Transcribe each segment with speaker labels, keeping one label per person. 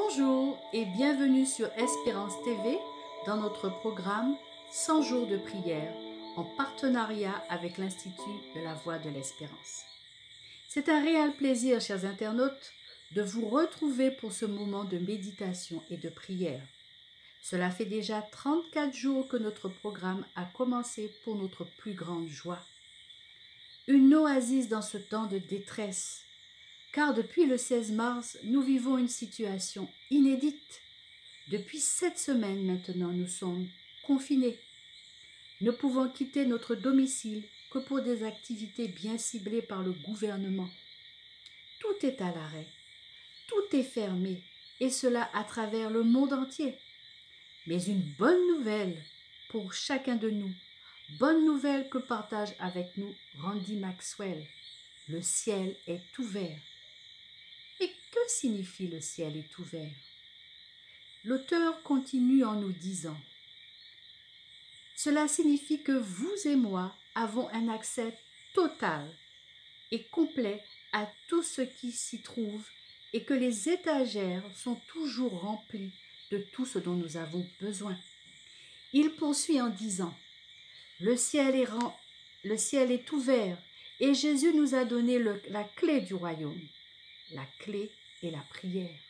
Speaker 1: Bonjour et bienvenue sur Espérance TV dans notre programme 100 jours de prière en partenariat avec l'Institut de la Voix de l'Espérance. C'est un réel plaisir, chers internautes, de vous retrouver pour ce moment de méditation et de prière. Cela fait déjà 34 jours que notre programme a commencé pour notre plus grande joie. Une oasis dans ce temps de détresse, car depuis le 16 mars, nous vivons une situation inédite. Depuis 7 semaines maintenant, nous sommes confinés. Ne pouvons quitter notre domicile que pour des activités bien ciblées par le gouvernement. Tout est à l'arrêt, tout est fermé, et cela à travers le monde entier. Mais une bonne nouvelle pour chacun de nous, bonne nouvelle que partage avec nous Randy Maxwell. Le ciel est ouvert. Et que signifie le ciel est ouvert? L'auteur continue en nous disant: cela signifie que vous et moi avons un accès total et complet à tout ce qui s'y trouve et que les étagères sont toujours remplies de tout ce dont nous avons besoin. Il poursuit en disant: le ciel est ouvert et Jésus nous a donné la clé du royaume. La clé est la prière.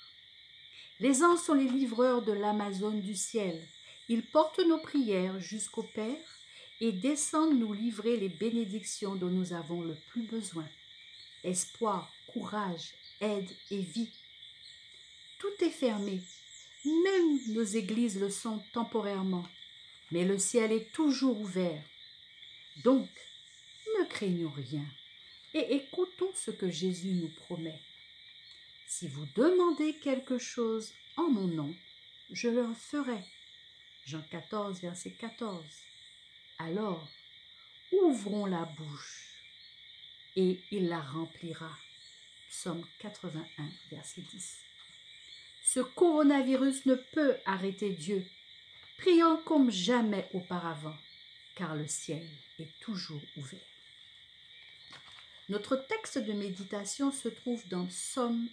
Speaker 1: Les anges sont les livreurs de l'Amazon du ciel. Ils portent nos prières jusqu'au Père et descendent nous livrer les bénédictions dont nous avons le plus besoin. Espoir, courage, aide et vie. Tout est fermé. Même nos églises le sont temporairement. Mais le ciel est toujours ouvert. Donc, ne craignons rien et écoutons ce que Jésus nous promet. Si vous demandez quelque chose en mon nom, je le ferai. Jean 14, verset 14. Alors, ouvrons la bouche et il la remplira. Psaume 81, verset 10. Ce coronavirus ne peut arrêter Dieu. Prions comme jamais auparavant, car le ciel est toujours ouvert. Notre texte de méditation se trouve dans Psaume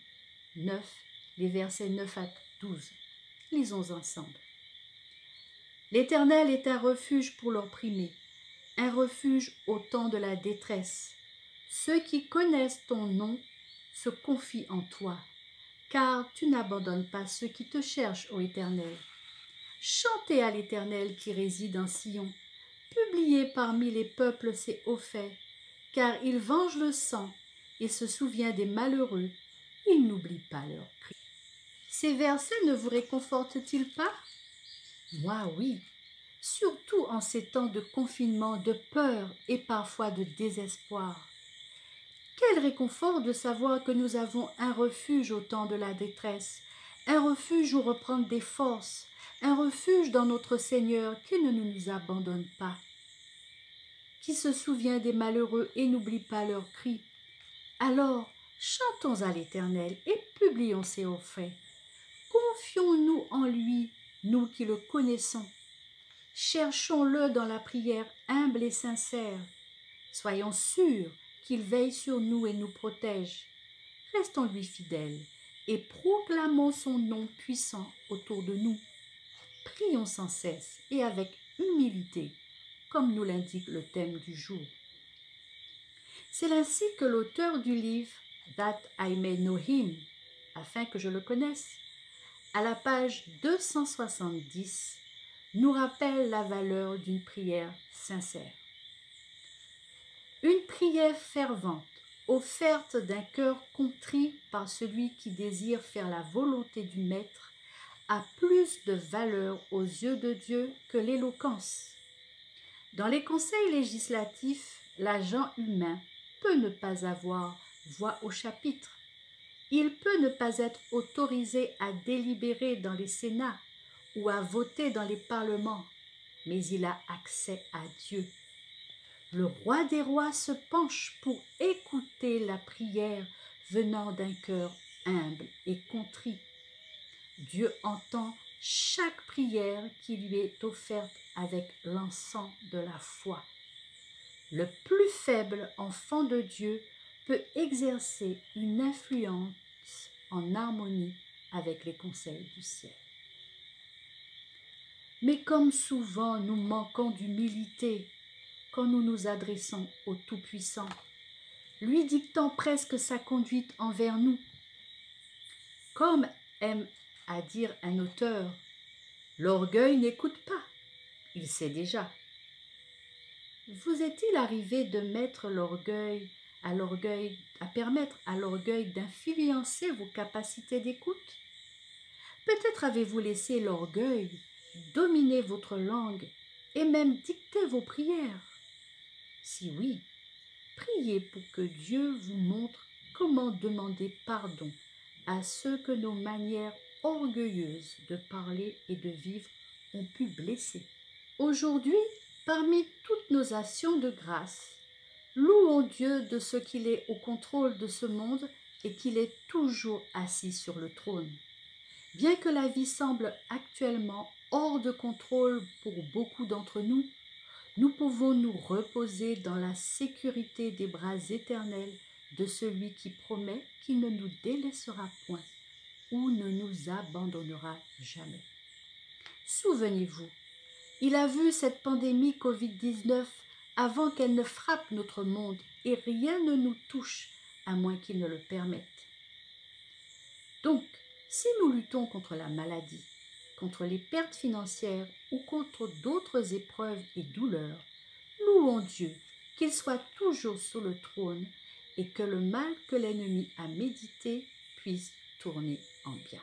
Speaker 1: 9, les versets 9 à 12. Lisons ensemble. L'Éternel est un refuge pour l'opprimé, un refuge au temps de la détresse. Ceux qui connaissent ton nom se confient en toi, car tu n'abandonnes pas ceux qui te cherchent, ô Éternel. Chantez à l'Éternel qui réside en Sion. Publiez parmi les peuples ses hauts faits, car il venge le sang et se souvient des malheureux. Il n'oublie pas leurs cris. Ces versets ne vous réconfortent-ils pas? Moi, oui, surtout en ces temps de confinement, de peur et parfois de désespoir. Quel réconfort de savoir que nous avons un refuge au temps de la détresse, un refuge où reprendre des forces, un refuge dans notre Seigneur qui ne nous abandonne pas, qui se souvient des malheureux et n'oublie pas leurs cris. Alors, chantons à l'Éternel et publions ses hauts faits. Confions-nous en lui, nous qui le connaissons. Cherchons-le dans la prière humble et sincère. Soyons sûrs qu'il veille sur nous et nous protège. Restons-lui fidèles et proclamons son nom puissant autour de nous. Prions sans cesse et avec humilité, comme nous l'indique le thème du jour. C'est ainsi que l'auteur du livre « That I May Know Him », afin que je le connaisse, à la page 270, nous rappelle la valeur d'une prière sincère. Une prière fervente, offerte d'un cœur contrit par celui qui désire faire la volonté du Maître, a plus de valeur aux yeux de Dieu que l'éloquence. Dans les conseils législatifs, l'agent humain peut ne pas avoir voix au chapitre. Il peut ne pas être autorisé à délibérer dans les sénats ou à voter dans les parlements, mais il a accès à Dieu. Le roi des rois se penche pour écouter la prière venant d'un cœur humble et contrit. Dieu entend chaque prière qui lui est offerte avec l'encens de la foi. Le plus faible enfant de Dieu peut exercer une influence en harmonie avec les conseils du ciel. Mais comme souvent nous manquons d'humilité quand nous nous adressons au Tout-Puissant, lui dictant presque sa conduite envers nous. Comme aime à dire un auteur, l'orgueil n'écoute pas, il sait déjà. Vous est-il arrivé de mettre à permettre à l'orgueil d'influencer vos capacités d'écoute? Peut-être avez-vous laissé l'orgueil dominer votre langue et même dicter vos prières. Si oui, priez pour que Dieu vous montre comment demander pardon à ceux que nos manières orgueilleuses de parler et de vivre ont pu blesser. Aujourd'hui, parmi toutes nos actions de grâce, louons Dieu de ce qu'il est au contrôle de ce monde et qu'il est toujours assis sur le trône. Bien que la vie semble actuellement hors de contrôle pour beaucoup d'entre nous, nous pouvons nous reposer dans la sécurité des bras éternels de celui qui promet qu'il ne nous délaissera point ou ne nous abandonnera jamais. Souvenez-vous, il a vu cette pandémie Covid-19 avant qu'elle ne frappe notre monde et rien ne nous touche à moins qu'il ne le permette. Donc, si nous luttons contre la maladie, contre les pertes financières ou contre d'autres épreuves et douleurs, louons Dieu qu'il soit toujours sur le trône et que le mal que l'ennemi a médité puisse tourner en bien.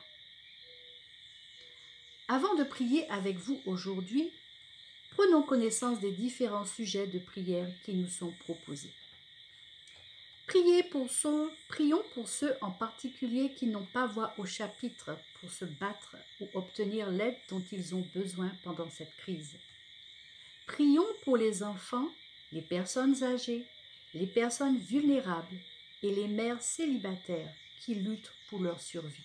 Speaker 1: Avant de prier avec vous aujourd'hui, prenons connaissance des différents sujets de prière qui nous sont proposés. Prions pour ceux en particulier qui n'ont pas voix au chapitre pour se battre ou obtenir l'aide dont ils ont besoin pendant cette crise. Prions pour les enfants, les personnes âgées, les personnes vulnérables et les mères célibataires qui luttent pour leur survie.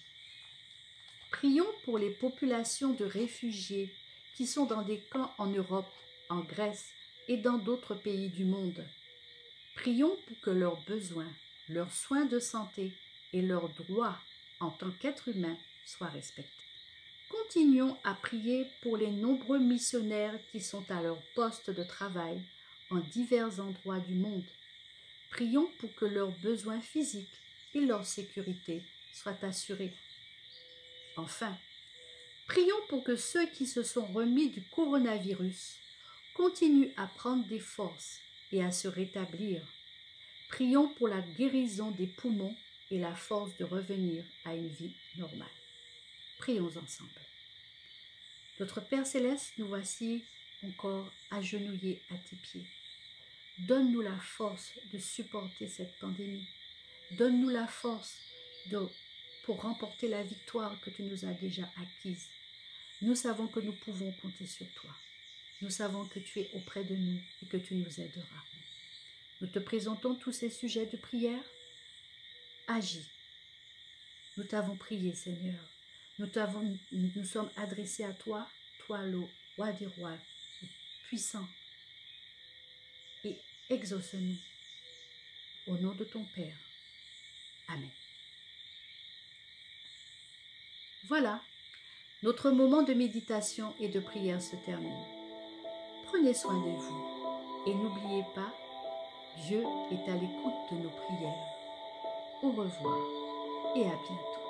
Speaker 1: Prions pour les populations de réfugiés qui sont dans des camps en Europe, en Grèce et dans d'autres pays du monde. Prions pour que leurs besoins, leurs soins de santé et leurs droits en tant qu'êtres humains soient respectés. Continuons à prier pour les nombreux missionnaires qui sont à leur poste de travail en divers endroits du monde. Prions pour que leurs besoins physiques et leur sécurité soient assurés. Enfin, prions pour que ceux qui se sont remis du coronavirus continuent à prendre des forces et à se rétablir. Prions pour la guérison des poumons et la force de revenir à une vie normale. Prions ensemble. Notre Père Céleste, nous voici encore agenouillés à tes pieds. Donne-nous la force de supporter cette pandémie. Donne-nous la force pour remporter la victoire que tu nous as déjà acquise. Nous savons que nous pouvons compter sur toi. Nous savons que tu es auprès de nous et que tu nous aideras. Nous te présentons tous ces sujets de prière. Agis. Nous t'avons prié, Seigneur. Nous sommes adressés à toi, toi le roi des rois, puissant. Et exauce-nous. Au nom de ton Père. Amen. Voilà, notre moment de méditation et de prière se termine. Prenez soin de vous et n'oubliez pas, Dieu est à l'écoute de nos prières. Au revoir et à bientôt.